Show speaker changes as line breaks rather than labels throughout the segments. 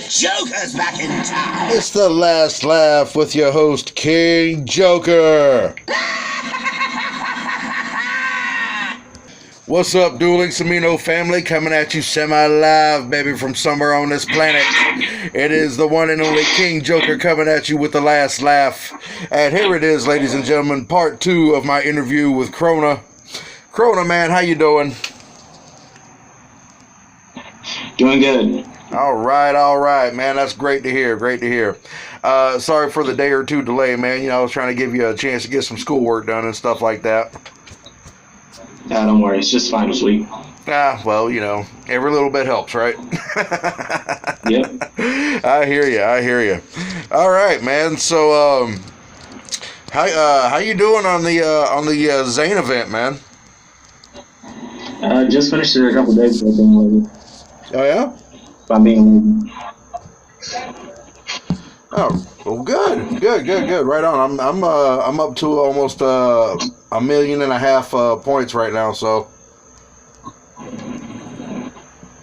Joker's back in town.
It's the last laugh with your host, King Joker. What's up, Dueling Amino family? Coming at you semi-live, baby, from somewhere on this planet. It is the one and only King Joker coming at you with the last laugh. And here it is, ladies and gentlemen, part 2 of my interview with Crona. Crona, man, how you doing?
Doing good.
All right, man. That's great to hear. Sorry for the day or two delay, man. You know, I was trying to give you a chance to get some schoolwork done and stuff like that.
Yeah, don't worry. It's just finals week.
Well, you know, every little bit helps, right?
Yep.
I hear you. All right, man. So, how you doing on the Zane event, man?
Just finished it a couple days ago.
Oh yeah.
If I'm being.
Oh, well, good. Right on. I'm up to almost 1.5 million points right now. So.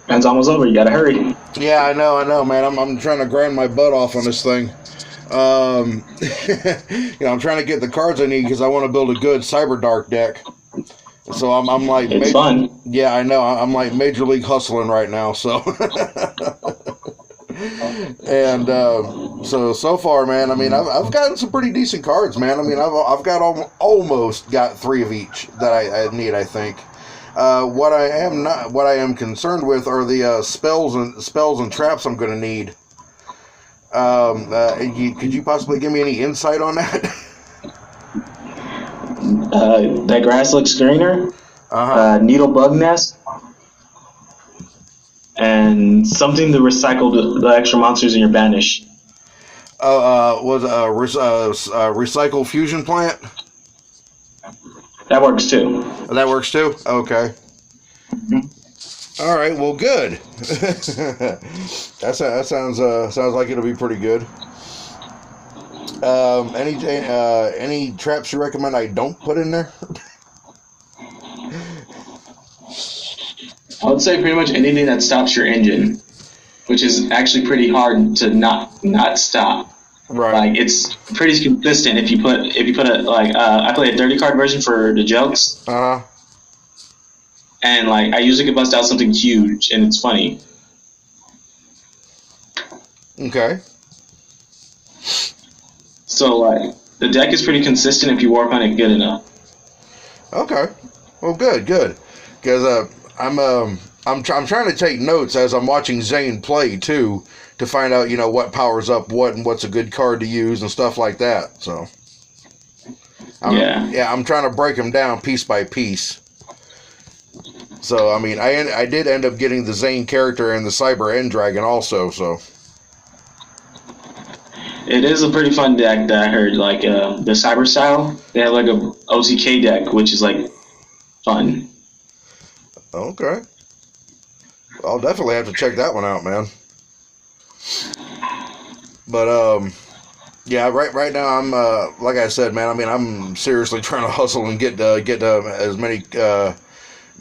It's almost over. You gotta hurry.
Yeah, I know, man. I'm trying to grind my butt off on this thing. You know, I'm trying to get the cards I need because I want to build a good Cyber Dark deck. So I'm like,
it's fun.
Yeah, I know. I'm like major league hustling right now. So, and so far, man. I mean, I've gotten some pretty decent cards, man. I mean, I've got almost got 3 of each that I need. I think. What I am concerned with are the spells and traps I'm going to need. Could you possibly give me any insight on that?
That grass looks greener. Needle bug nest. And something to recycle the extra monsters in your banish.
Was recycle fusion plant?
That works too.
That works too? Okay. Mm-hmm. All right, well, good. that sounds like it'll be pretty good. Any traps you recommend I don't put in there?
I would say pretty much anything that stops your engine, which is actually pretty hard to not stop.
Right.
Like, it's pretty consistent if you put a I play a 30 card version for the jokes. And like I usually could bust out something huge and it's funny.
Okay.
So like the deck is pretty consistent if you work on it good enough.
Okay. Well, good. Because I'm trying to take notes as I'm watching Zane play too, to find out, you know, what powers up what and what's a good card to use and stuff like that. So I'm trying to break them down piece by piece. So I mean, I did end up getting the Zane character and the Cyber End Dragon also. So
it is a pretty fun deck that I heard. Like the Cyber style, they have like a OTK deck, which is like fun.
Okay. I'll definitely have to check that one out, man. But yeah, right now I'm like I said, man. I mean, I'm seriously trying to hustle and get as many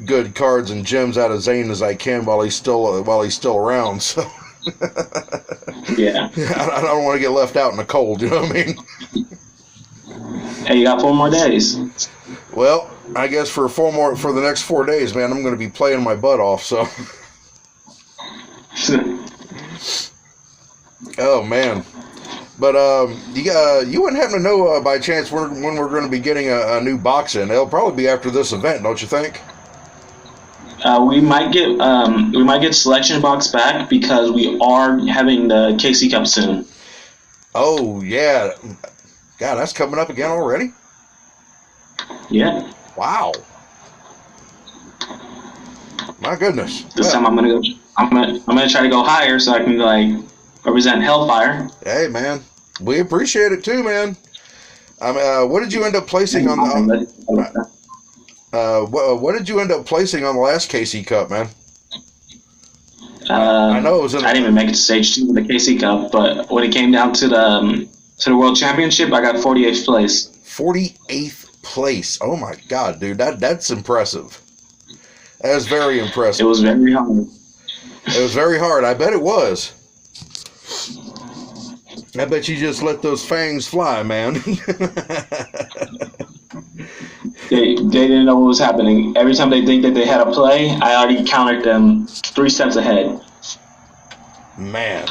good cards and gems out of Zane as I can while he's still around. So
yeah,
I don't want to get left out in the cold. You know what I mean?
Hey, you got 4 more days.
Well, I guess for the next 4 days, man, I'm going to be playing my butt off. So. Oh man, but you wouldn't happen to know by chance when we're going to be getting a new box in? It'll probably be after this event, don't you think?
We might get selection box back because we are having the KC Cup soon.
Oh yeah, God, that's coming up again already.
Yeah.
Wow. My goodness.
This time I'm gonna try to go higher so I can like represent Hellfire.
Hey man, we appreciate it too, man. What did you end up placing on the? What did you end up placing on the last KC Cup, man? I know it was.
I didn't even make it to stage 2 of the KC Cup, but when it came down to the World Championship, I got 48th place.
48th place. Oh my God, dude, that's impressive. That was very impressive.
It was very hard.
It was very hard. I bet it was. I bet you just let those fangs fly, man.
They didn't know what was happening. Every time they think that they had a play, I already countered them 3 steps ahead.
Man.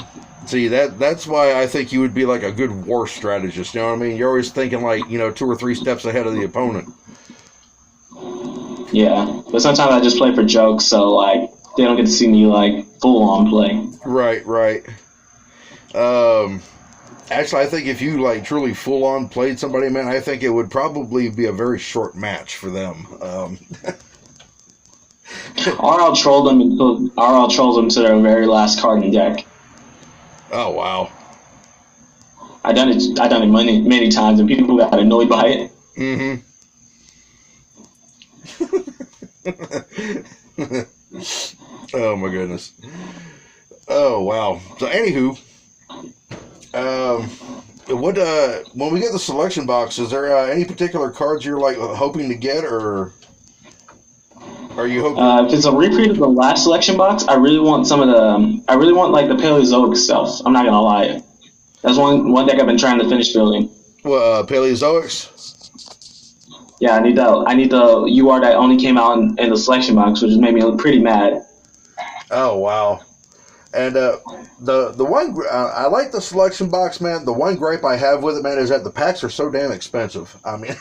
See, that's why I think you would be like a good war strategist. You know what I mean? You're always thinking like, 2 or 3 steps ahead of the opponent.
Yeah, but sometimes I just play for jokes, so like they don't get to see me like full on play.
Right. Actually, I think if you like truly full on played somebody, man, I think it would probably be a very short match for them.
Or I'll troll them to their very last card in deck.
Oh wow.
I've done it many times, and people got annoyed by it.
Mm-hmm. Oh my goodness. Oh wow. So anywho, when we get the selection box, is there any particular cards you're like hoping to get, or are you hoping?
If it's a reprint of the last selection box, I really want I really want like the Paleozoic stuff. I'm not gonna lie. That's one deck I've been trying to finish building.
Well, Paleozoics.
Yeah, I need the UR that only came out in the selection box, which made me look pretty mad.
Oh wow. And the one I like the selection box, man. The one gripe I have with it, man, is that the packs are so damn expensive. I mean,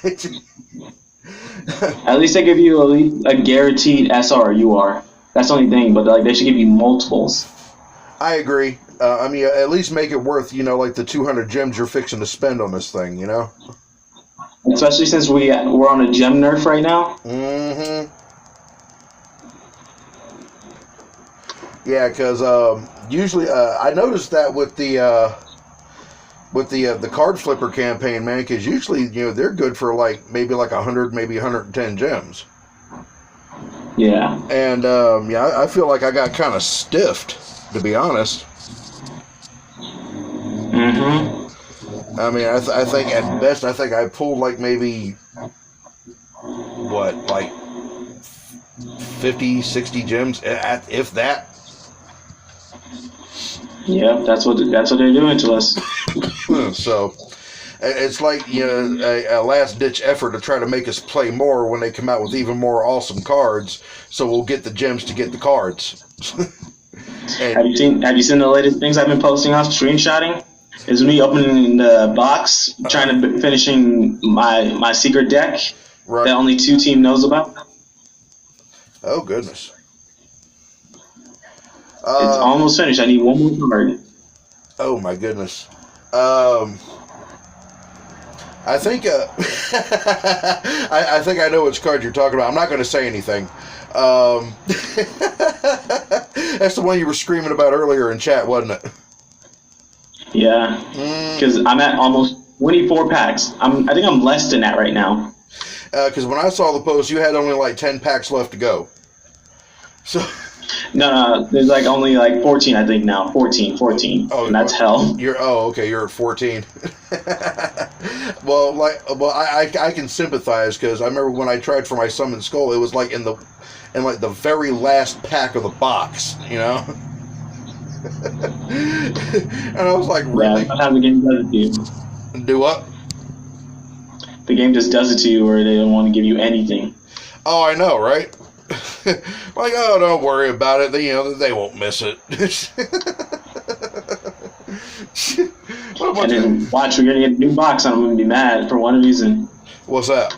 at least they give you a guaranteed SR or UR. That's the only thing, but like they should give you multiples.
I agree. I mean, at least make it worth like the 200 gems you're fixing to spend on this thing.
Especially since we're on a gem nerf right now.
Mm-hmm. Yeah, because usually I noticed that with the card flipper campaign, man. Because usually they're good for like maybe like 100, maybe 110 gems.
Yeah.
And I feel like I got kind of stiffed, to be honest.
Mm-hmm.
I mean, I think at best, I think I pulled like maybe like 50, 60 gems, if that.
Yeah, that's what they're doing to us.
So it's like a last ditch effort to try to make us play more when they come out with even more awesome cards. So we'll get the gems to get the cards.
Have you seen the latest things I've been posting off screenshotting? Is me opening the box, trying to finishing my secret deck
right.
that only 2 team knows about.
Oh goodness.
It's almost finished. I need one more card.
Oh my goodness. I think I think I know which card you're talking about. I'm not going to say anything. That's the one you were screaming about earlier in chat, wasn't it?
Yeah, because I'm at almost 24 packs. I think I'm less than that right now.
Because when I saw the post, you had only like 10 packs left to go. So.
No, there's like only like 14, I think now. 14. Oh, and that's hell.
Okay, you're at 14. Well, I can sympathize because I remember when I tried for my Summon Skull, it was like in like the very last pack of the box, And I was like, really?
Yeah, sometimes the game does it to you.
Do what?
The game just does it to you, where they don't want to give you anything.
Oh, I know, right? Like, oh, don't worry about it. They won't miss it.
And then watch, we're gonna get a new box, and I'm gonna be mad for one reason.
What's that?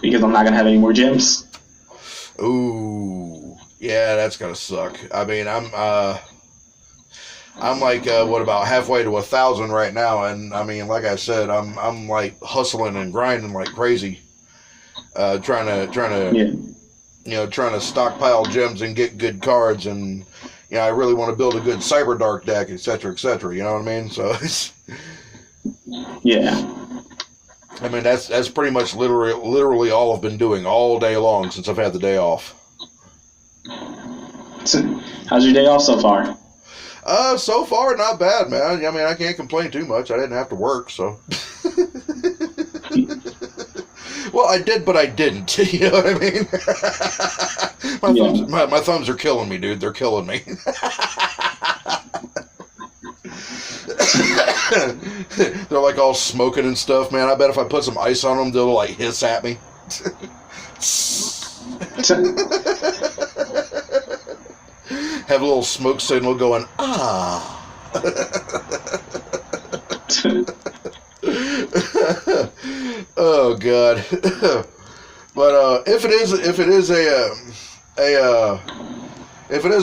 Because I'm not gonna have any more gems.
Ooh, yeah, that's gonna suck. I mean, I'm like what about halfway to 1,000 right now, and I mean, like I said, I'm like hustling and grinding like crazy, trying to stockpile gems and get good cards, and I really want to build a good Cyber Dark deck, etc., etc. You know what I mean? So it's
yeah.
I mean that's pretty much literally all I've been doing all day long since I've had the day off.
So, how's your day off so far?
So far not bad, man. I mean I can't complain too much. I didn't have to work, so. Well, I did, but I didn't. You know what I mean? My thumbs are killing me, dude. They're killing me. They're like all smoking and stuff, man. I bet if I put some ice on them, they'll like hiss at me. Have a little smoke signal going, ah. Oh God. But if it is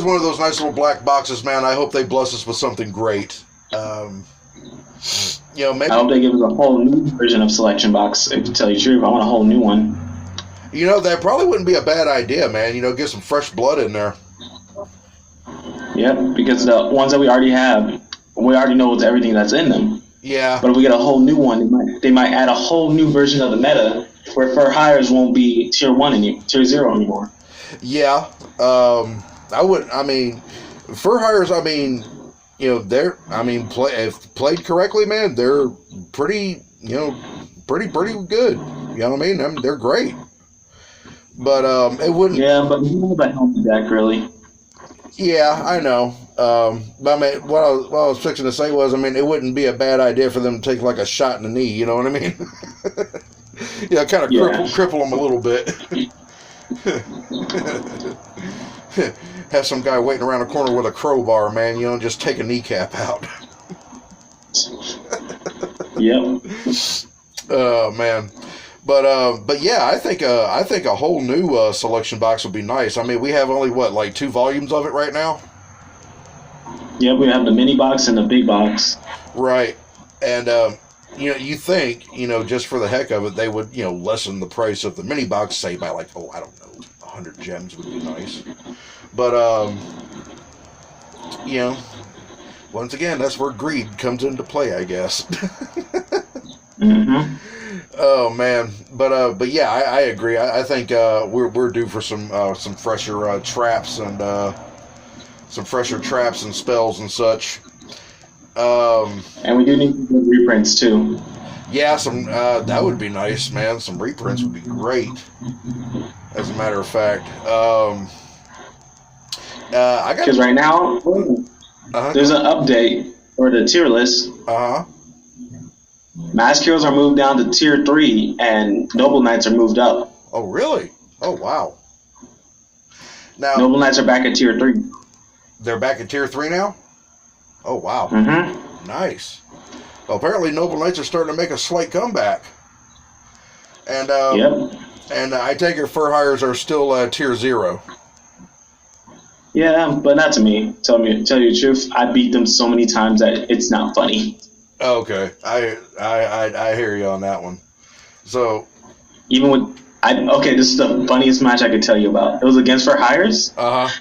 one of those nice little black boxes, man, I hope they bless us with something great. Maybe
I hope they give us a whole new version of Selection Box. To tell you the truth, I want a whole new one.
That probably wouldn't be a bad idea, man. Get some fresh blood in there.
Yep, because the ones that we already have, we already know everything that's in them.
Yeah.
But if we get a whole new one, they might add a whole new version of the meta where for hires won't be tier 1 and tier 0 anymore.
Yeah. For hires, if played correctly, man, they're pretty good. You know what I mean? They're great. But it wouldn't.
Yeah, but you know that help deck really.
Yeah, I know. But what I was fixing to say was, it wouldn't be a bad idea for them to take like a shot in the knee. You know what I mean? Kind of cripple them a little bit. Have some guy waiting around the corner with a crowbar, man. Just take a kneecap out.
Yep.
Oh man. But yeah, I think a whole new selection box would be nice. We have only like 2 volumes of it right now.
Yeah, we have the mini box and the big box.
Right, and you think just for the heck of it, they would lessen the price of the mini box, say by like 100 gems would be nice. But once again, that's where greed comes into play, I guess.
Mm-hmm.
Oh man, but yeah, I agree. I think we're due for some fresher traps and spells and such.
And we do need some reprints too.
Yeah, that would be nice, man. Some reprints would be great. As a matter of fact,
because right now there's an update for the tier list. Mass Heroes are moved down to tier 3, and Noble Knights are moved up.
Oh, really? Oh, wow. Now
Noble Knights are back at tier 3.
They're back at tier 3 now? Oh, wow.
Mm-hmm.
Nice. Well, apparently Noble Knights are starting to make a slight comeback. And
yep.
And I take it fur hires are still tier 0.
Yeah, but not to me. Tell you the truth, I beat them so many times that it's not funny.
Okay, I hear you on that one. So,
even with this is the funniest match I could tell you about. It was against for hires. And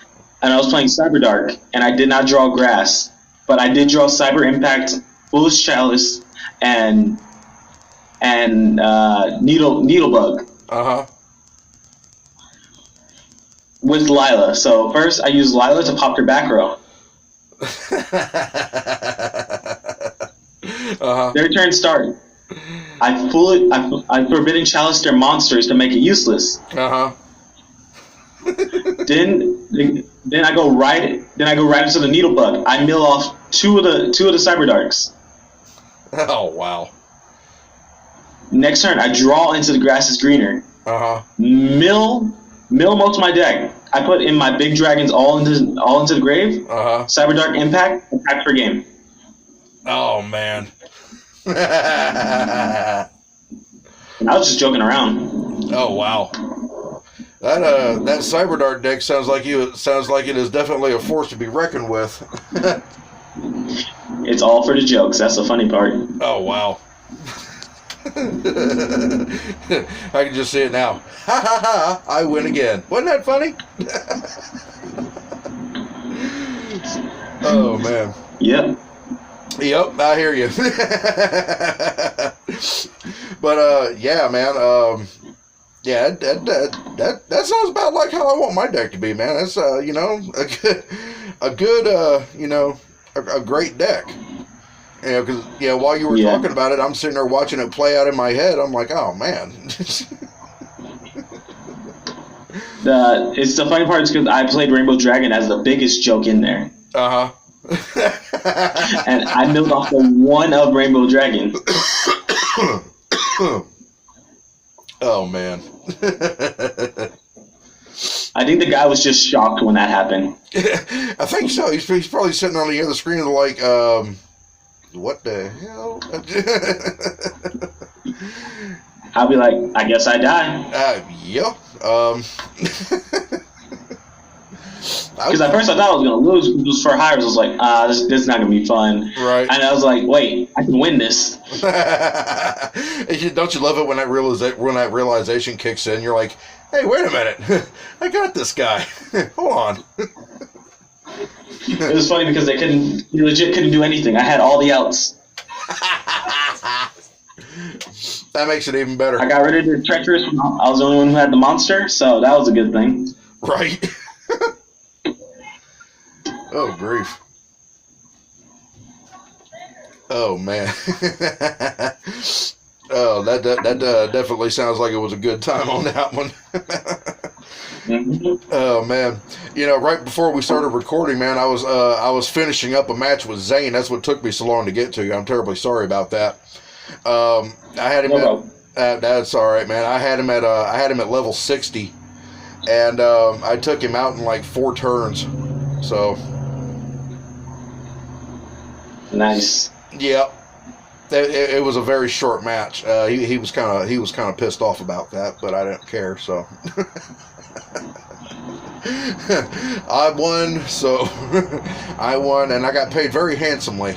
I was playing Cyberdark, and I did not draw grass, but I did draw Cyber Impact, Foolish Chalice, and Needlebug. With Lila. So first, I used Lila to pop her back row. Their turn start. I Forbidden Chalice their monsters to make it useless. Then I go right into the Needlebug. I mill off two of the Cyberdarks.
Oh wow.
Next turn, I draw into the Grass is Greener. Mill most of my deck. I put in my big dragons all into the grave. Cyberdark Impact, attack per game.
Oh man.
And I was just joking around.
Oh wow. That Cyberdark deck sounds like it is definitely a force to be reckoned with.
It's all for the jokes. That's the funny part.
Oh wow. I can just see it now. Ha ha ha! I win again. Wasn't that funny? Oh man.
Yep.
Yep, I hear you. But yeah, man. Yeah, that sounds about like how I want my deck to be, man. That's a great deck. Because while you were talking about it, I'm sitting there watching it play out in my head. I'm like, oh man.
It's the funny part is because I played Rainbow Dragon as the biggest joke in there. And I milled off the one of Rainbow Dragon.
Oh man.
I think the guy was just shocked when that happened.
I think so. He's probably sitting on the other screen and like, what the hell?
I'll be like, I guess I die.
Yep.
Because at first I thought I was going to lose. It was for hires. I was like, this is not going to be fun.
Right.
And I was like, wait, I can win this.
Don't you love it when that realization kicks in? You're like, hey, wait a minute. I got this guy. Hold on.
It was funny because you legit couldn't do anything. I had all the outs.
That makes it even better.
I got rid of the treacherous. I was the only one who had the monster, so that was a good thing.
Right. Oh, grief. Oh, man. Oh, that definitely sounds like it was a good time on that one.
Mm-hmm.
Oh, man. You know, right before we started recording, man, I was finishing up a match with Zane. That's what took me so long to get to. I'm terribly sorry about that. I had him that's all right, man. I had him at level 60, and I took him out in like 4 turns. So
nice.
Yeah, it was a very short match. He was kind of pissed off about that, but I didn't care. So I won. So I won, and I got paid very handsomely.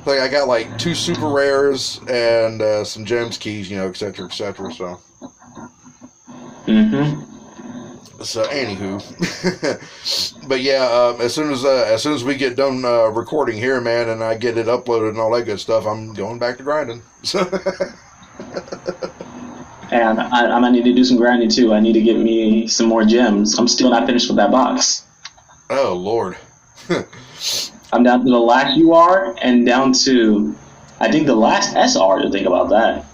Like I got like 2 super rares and some gems keys, you know, etc., etc. So. So anywho, but yeah, as soon as we get done recording here, man, and I get it uploaded and all that good stuff, I'm going back to grinding.
And I might need to do some grinding too. I need to get me some more gems. I'm still not finished with that box.
Oh Lord.
I'm down to the last UR and down to, I think, the last SR, to think about that.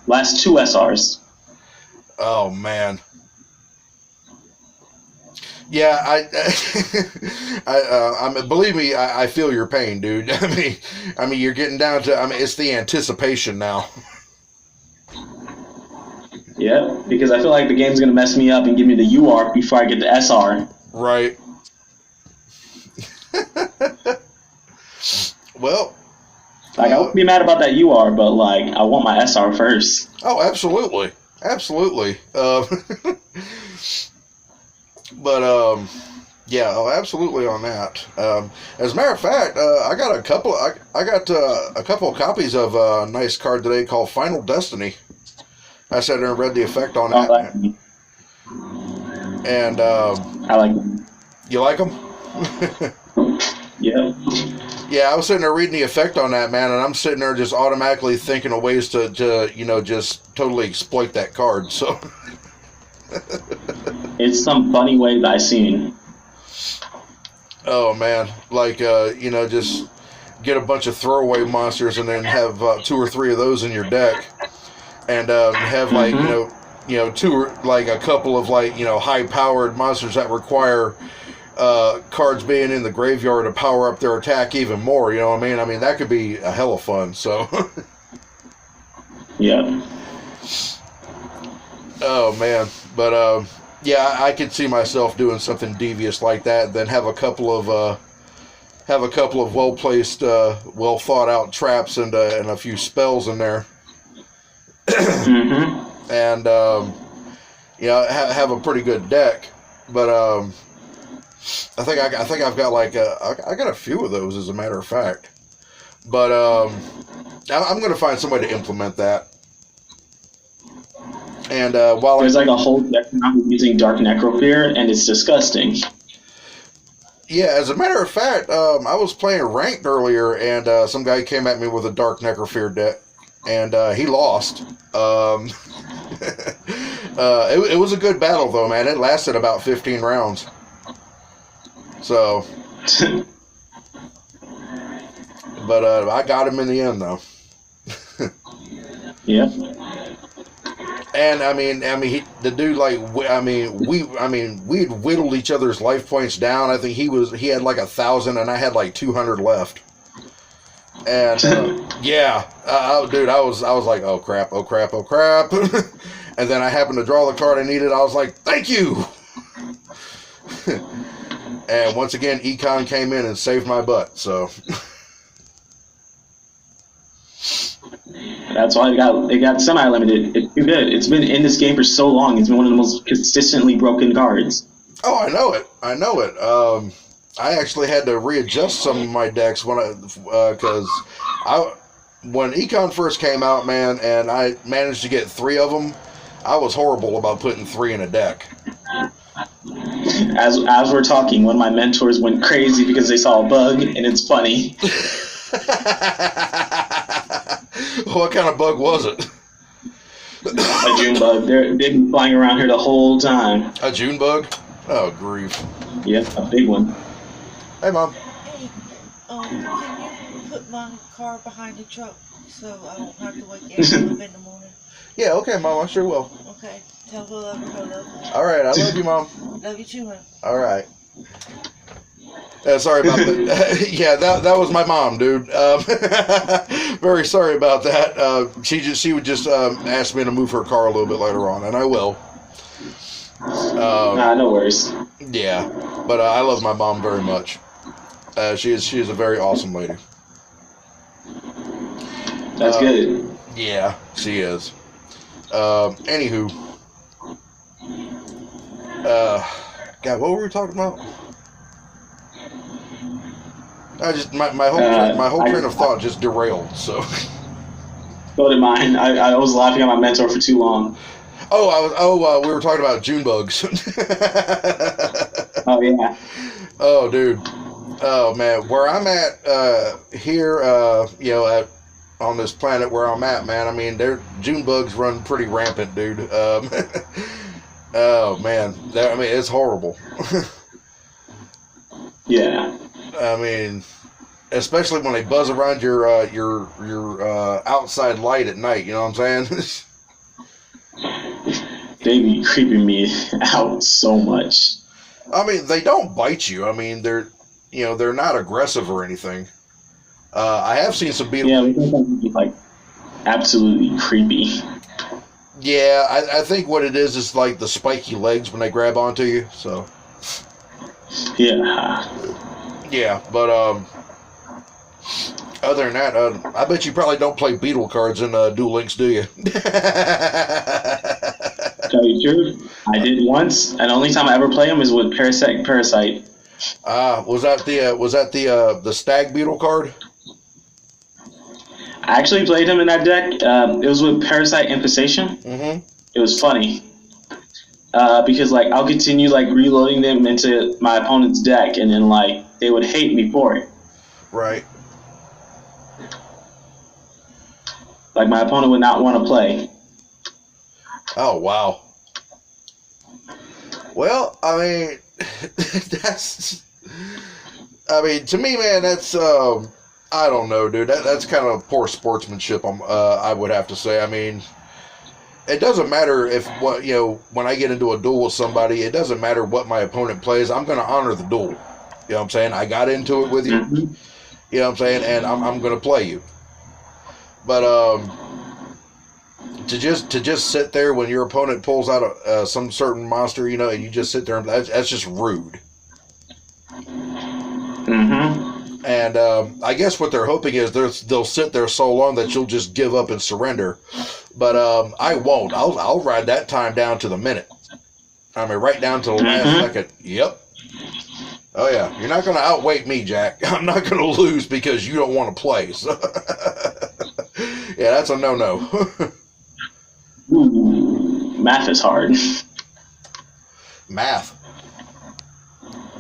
Last 2 SRs.
Oh, man. Yeah, I mean, believe me, I feel your pain, dude. I mean, you're getting down to, it's the anticipation now.
Yeah, because I feel like the game's going to mess me up and give me the UR before I get the SR.
Right. Well,
like I wouldn't be mad about that UR, but like I want my SR first.
Oh, absolutely, absolutely. But yeah, oh, absolutely on that. As a matter of fact, I got a couple. I got a couple of copies of a nice card today called Final Destiny. I sat there and read the effect on that. And
I like them.
You like them?
Yeah.
Yeah, I was sitting there reading the effect on that, man, and I'm sitting there just automatically thinking of ways to you know, just totally exploit that card. So
it's some funny way that I've seen.
Oh man, like you know, just get a bunch of throwaway monsters and then have 2 or 3 of those in your deck, and have like you know 2 or like a couple of like, you know, high-powered monsters that require cards being in the graveyard to power up their attack even more. You know what I mean? I mean, that could be a hell of fun. So
yeah.
Oh man, but yeah, I could see myself doing something devious like that. Then have a couple of well placed, well thought out traps and a few spells in there, and you know, have a pretty good deck. But I think I've got like I got a few of those, as a matter of fact. But I'm going to find somebody to implement that. And while
there's like a whole deck now using Dark Necrofear, and it's disgusting.
Yeah, as a matter of fact, I was playing ranked earlier, and some guy came at me with a Dark Necrofear deck, and he lost. It was a good battle, though, man. It lasted about 15 rounds. So, but I got him in the end, though.
Yeah.
And the dude we'd whittled each other's life points down. I think he had like 1,000 and I had like 200 left. And dude, I was like, oh crap. And then I happened to draw the card I needed. I was like, thank you. And once again, Econ came in and saved my butt. So
that's why it got semi-limited. It's too good. It's been in this game for so long. It's been one of the most consistently broken cards.
Oh, I know it. I actually had to readjust some of my decks when Econ first came out, man, and I managed to get 3 of them. I was horrible about putting 3 in a deck.
As we're talking, one of my mentors went crazy because they saw a bug, and it's funny.
What kind of bug was it?
A June bug. They've been flying around here the whole time.
A June bug? Oh, grief.
Yeah, a big one.
Hey, Mom.
Hey, can you put my car behind the truck so I don't have to wake Angela up in the morning?
Yeah, okay, Mom, I sure will.
Okay, tell her I love her.
All right, I love you, Mom.
Love you too, hon.
All right. Sorry about that. Yeah, that was my mom, dude. Very sorry about that. She would just ask me to move her car a little bit later on, and I will.
No worries.
Yeah, but I love my mom very much. She is a very awesome lady.
That's good.
Yeah, she is. Anywho. God, what were we talking about? My whole train of thought just derailed. So.
So did mine. I was laughing at my mentor for too long.
We were talking about June bugs.
Oh yeah.
Oh dude. Oh man, where I'm at here, on this planet where I'm at, man. I mean, June bugs run pretty rampant, dude. Oh man, it's horrible.
Yeah.
I mean, especially when they buzz around your outside light at night. You know what I'm saying?
They be creeping me out so much.
I mean, they don't bite you. I mean, they're not aggressive or anything. I have seen some beetles.
Yeah, we think be like absolutely creepy.
Yeah, I think what it is like the spiky legs when they grab onto you. So.
Yeah.
Yeah, but other than that, I bet you probably don't play beetle cards in Duel Links, do you?
Tell you the truth, I did once, and the only time I ever play them is with Parasite.
Was that the stag beetle card?
I actually played him in that deck. It was with Parasite Infestation.
Mm-hmm.
It was funny. Because I'll continue reloading them into my opponent's deck, and then they would hate me for it.
Right.
My opponent would not want to play.
Oh wow. Well, I mean, to me, man, that's I don't know, dude. That's kind of poor sportsmanship. I would have to say. I mean. It doesn't matter when I get into a duel with somebody, it doesn't matter what my opponent plays. I'm going to honor the duel. You know what I'm saying? I got into it with you.
Mm-hmm.
You know what I'm saying? And I'm going to play you. But to just sit there when your opponent pulls out some certain monster, and you just sit there and that's just rude.
Mm-hmm.
And I guess what they're hoping is they'll sit there so long that you'll just give up and surrender. But I won't. I'll ride that time down to the minute. I mean, right down to the last second. Yep. Oh, yeah. You're not going to outweight me, Jack. I'm not going to lose because you don't want to play. So yeah, that's a no-no.
Ooh, math is hard.
Math?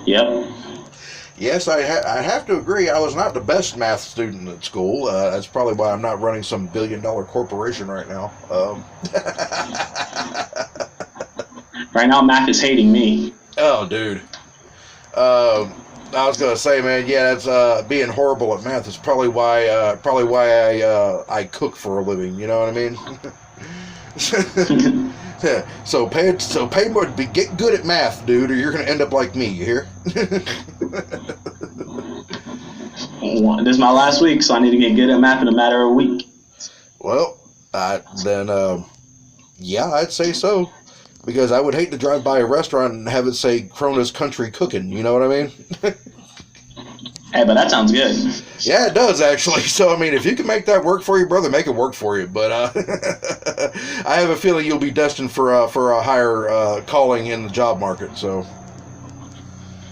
Yep.
Yes, I have to agree. I was not the best math student at school. That's probably why I'm not running some billion-dollar corporation right now.
Right now, math is hating me.
Oh, dude. I was gonna say, man, yeah, that's being horrible at math is probably why I cook for a living. You know what I mean? So pay more. Get good at math, dude, or you're gonna end up like me. You hear?
This is my last week, so I need to get good at math in a matter of a week.
Well, yeah, I'd say so. Because I would hate to drive by a restaurant and have it say Crona's Country Cooking. You know what I mean?
Hey, but that sounds good.
Yeah, it does, actually. So, I mean, if you can make that work for you, brother, make it work for you. But I have a feeling you'll be destined for a higher calling in the job market. So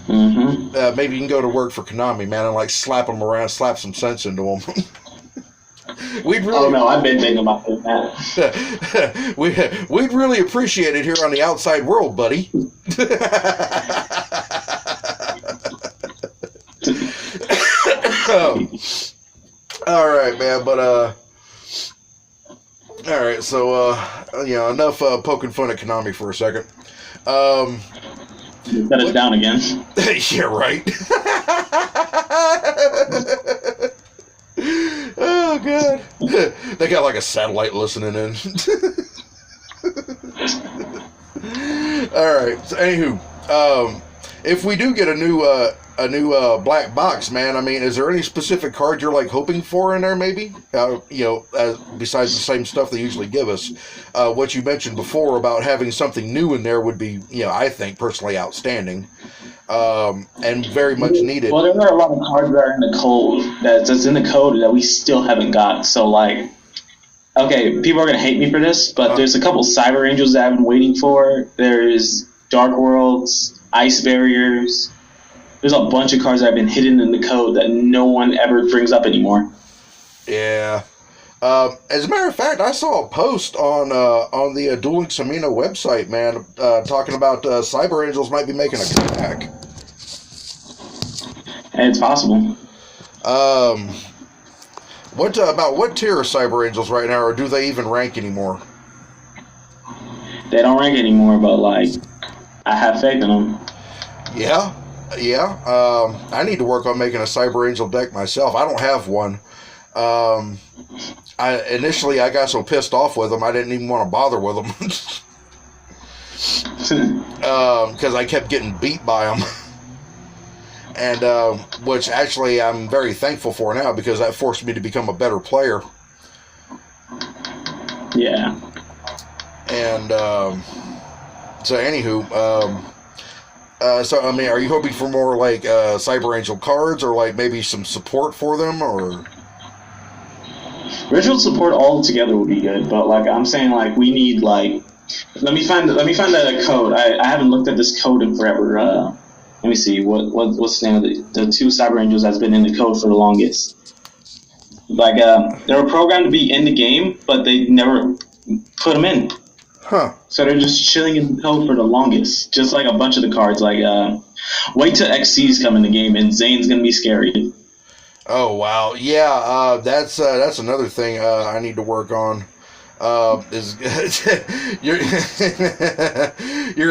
maybe you can go to work for Konami, man, and, like, slap them around, slap some sense into them.
Oh, no, I've been thinking about that.
We'd really appreciate it here on the outside world, buddy. All right, man, but all right, so enough poking fun at Konami for a second.
Set us down again.
Yeah, right. Oh god, they got like a satellite listening in. All right, so anywho, if we do get a new black box, man, I mean, is there any specific card you're like hoping for in there? Maybe, besides the same stuff they usually give us. What you mentioned before about having something new in there would be, I think personally outstanding, and very much needed.
Well, there are a lot of cards that are in the code that's in the code that we still haven't got. So, like, okay, people are gonna hate me for this, but there's a couple Cyber Angels that I've been waiting for. There's Dark Worlds, Ice Barriers. There's a bunch of cards that have been hidden in the code that no one ever brings up anymore.
Yeah. As a matter of fact, I saw a post on the Duel Amino website, man, talking about Cyber Angels might be making a comeback.
And it's possible.
What tier are Cyber Angels right now, or do they even rank anymore?
They don't rank anymore, but like, I have faith in them.
Yeah. I need to work on making a Cyber Angel deck myself. I don't have one. Initially I got so pissed off with them I didn't even want to bother with them because I kept getting beat by them, and which actually I'm very thankful for now because that forced me to become a better player.
Yeah.
And so anywho, so I mean, are you hoping for more like Cyber Angel cards, or like maybe some support for them, or?
Ritual support all together would be good, but like I'm saying, like we need like let me find that code. I haven't looked at this code in forever. Let me see what's the name of the two Cyber Angels that's been in the code for the longest. Like they were programmed to be in the game, but they never put them in.
Huh.
So they're just chilling in the code for the longest. Just like a bunch of the cards. Like wait till XC's come in the game and Zane's gonna be scary.
Oh wow, yeah, that's another thing I need to work on. Is you're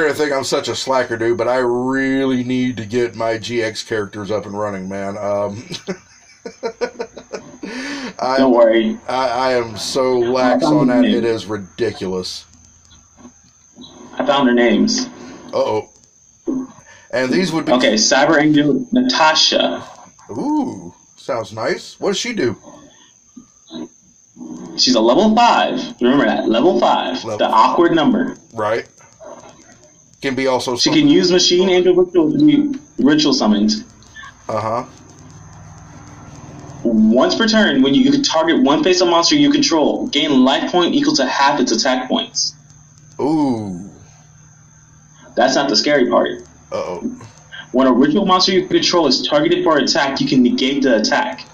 gonna think I'm such a slacker, dude, but I really need to get my GX characters up and running, man.
Don't worry,
I am so lax on that; it is ridiculous.
I found their names.
Uh-oh. And these would be
okay. Cyber Angel Natasha.
Ooh. Sounds nice. What does she do?
She's a level 5. Remember that. Level 5. The awkward number.
Right. Can be also
she can use Machine Angel Ritual to be ritual summoned.
Uh-huh.
Once per turn, when you can target one face-up monster you control, gain life point equal to half its attack points.
Ooh.
That's not the scary part.
Uh-oh.
When a ritual monster you control is targeted for attack, you can negate the attack.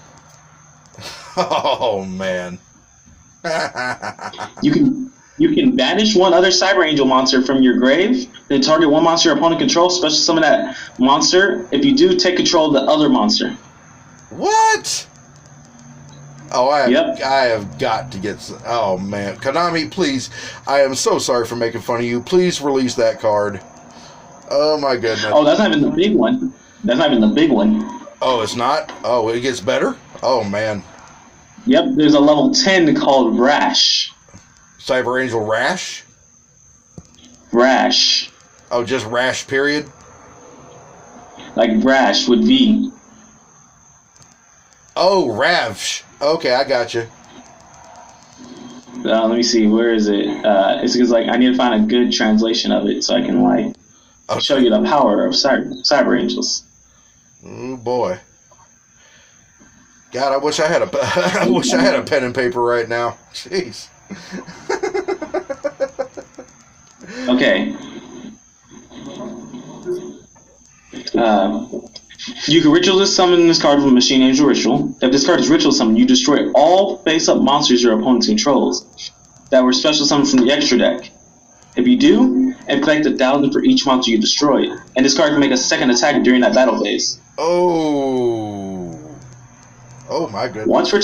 Oh man.
You can banish one other Cyber Angel monster from your grave, then target one monster your opponent controls, special summon that monster. If you do, take control of the other monster.
What? Oh, I have got to get some. Oh man, Konami, please! I am so sorry for making fun of you. Please release that card. Oh my goodness.
Oh, that's not even the big one. That's not even the big one.
Oh, it's not? Oh, it gets better? Oh man.
Yep, there's a level 10 called Rash.
Cyber Angel Rash?
Rash.
Oh, just Rash, period?
Like Rash with V.
Oh, Ravsh. Okay, I got you.
Let me see. Where is it? It's because like I need to find a good translation of it so I can like show you the power of cyber angels.
Oh boy. God, I wish I had a I wish I had a pen and paper right now. Jeez.
Okay. You can ritualist summon this card with a Machine Angel Ritual. If this card is ritual summoned, you destroy all face-up monsters your opponent controls that were special summoned from the extra deck. If you do, inflict 1,000 for each monster you destroy, and this card can make a second attack during that battle phase.
Oh my goodness.
Once per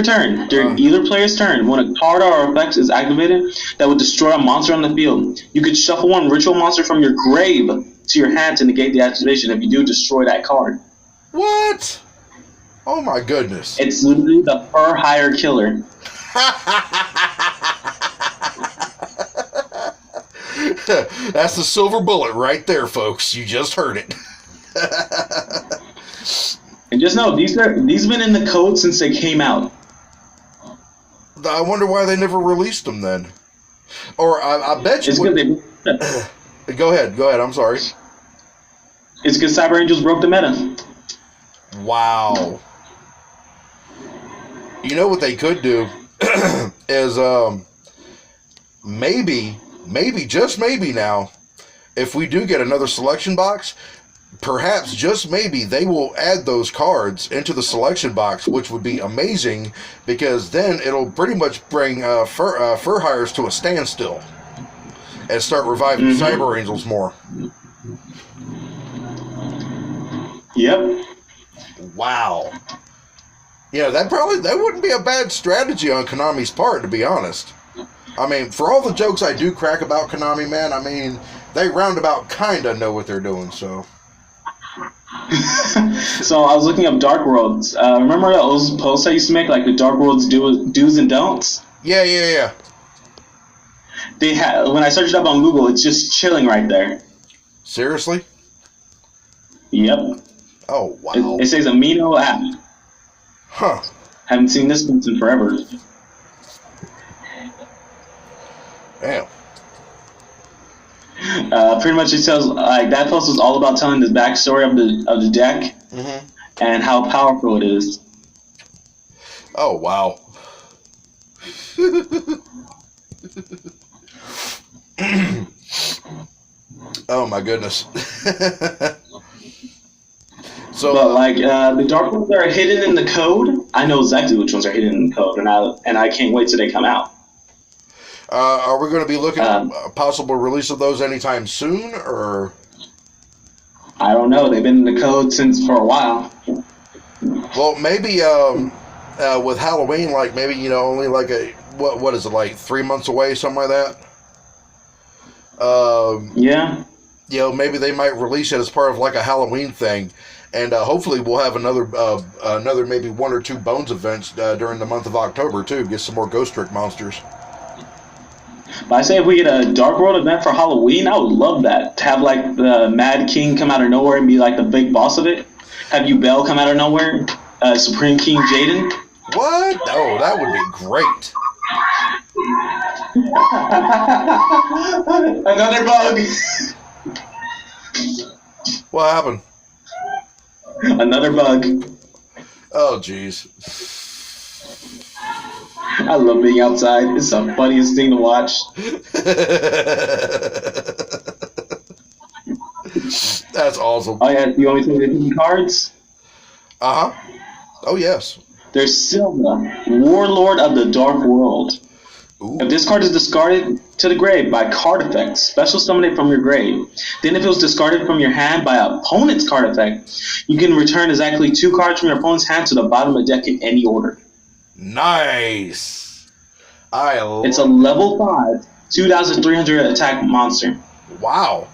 turn, during either player's turn, when a card or effect is activated that would destroy a monster on the field, you could shuffle one ritual monster from your grave to your hand to negate the activation. If you do, destroy that card.
What? Oh my goodness.
It's literally the per hire killer.
That's the silver bullet right there, folks. You just heard it.
And just know, these have been in the code since they came out.
I wonder why they never released them then. Or I bet you. Go ahead. I'm sorry.
It's because Cyber Angels broke the meta.
Wow. You know what they could do is maybe just maybe now, if we do get another selection box, perhaps just maybe they will add those cards into the selection box, which would be amazing because then it'll pretty much bring fur hires to a standstill and start reviving Cyber Angels more.
Yep.
Wow. Yeah, that wouldn't be a bad strategy on Konami's part, to be honest. I mean, for all the jokes I do crack about Konami, man, I mean, they roundabout kinda know what they're doing, so.
So I was looking up Dark Worlds. Remember those posts I used to make, like the Dark Worlds do's and don'ts?
Yeah.
They when I searched it up on Google, it's just chilling right there.
Seriously?
Yep.
Oh, wow.
It says Amino app.
Huh.
Haven't seen this one in forever.
Damn.
Pretty much it tells, like, that post was all about telling the backstory of the deck and how powerful it is.
Oh, wow. Oh, my goodness. So,
but like the dark ones that are hidden in the code, I know exactly which ones are hidden in the code, and I can't wait till they come out.
Are we going to be looking at a possible release of those anytime soon, or?
I don't know. They've been in the code for a while.
Well, maybe with Halloween, like maybe only like what is it, like 3 months away, something like that.
Yeah.
Maybe they might release it as part of like a Halloween thing. And hopefully we'll have another maybe 1 or 2 Bones events during the month of October, too. Get some more Ghost Trick monsters.
But I say if we get a Dark World event for Halloween, I would love that. To have, like, the Mad King come out of nowhere and be, like, the big boss of it. Have Bell come out of nowhere. Supreme King Jaden.
What? Oh, that would be great.
Another bug.
What happened?
Another bug.
Oh, jeez.
I love being outside. It's the funniest thing to watch.
That's awesome.
Oh, yeah. You want me to play the cards?
Uh-huh. Oh, yes.
There's Silva, Warlord of the Dark World. Ooh. If this card is discarded to the grave by card effect, special summon it from your grave. Then if it was discarded from your hand by an opponent's card effect, you can return exactly 2 cards from your opponent's hand to the bottom of the deck in any order.
Nice.
It's a level 5, 2,300 attack monster.
Wow.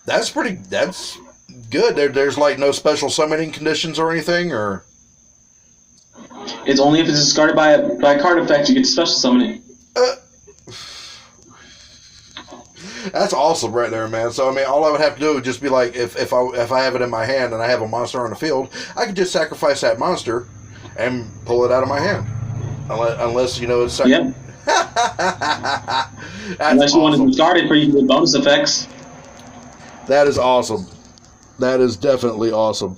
That's good. There's like no special summoning conditions or anything, or?
It's only if it's discarded by a card effect you get to special summon it.
That's awesome right there, man. So, I mean, all I would have to do would just be like, if I have it in my hand and I have a monster on the field, I could just sacrifice that monster and pull it out of my hand. Unless you know, it's...
Yeah. Unless you want to discard it for you to get bonus effects.
That is awesome. That is definitely awesome.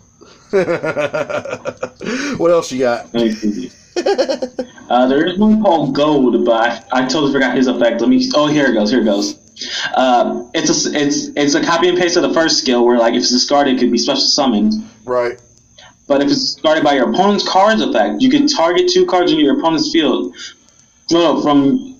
What else you got?
Let me see. There is one called Gold, but I totally forgot his effect. Oh, here it goes. It's a copy and paste of the first skill where, like, if it's discarded, it could be special summoned.
Right.
But if it's discarded by your opponent's card's effect, you can target 2 cards in your opponent's field. No, from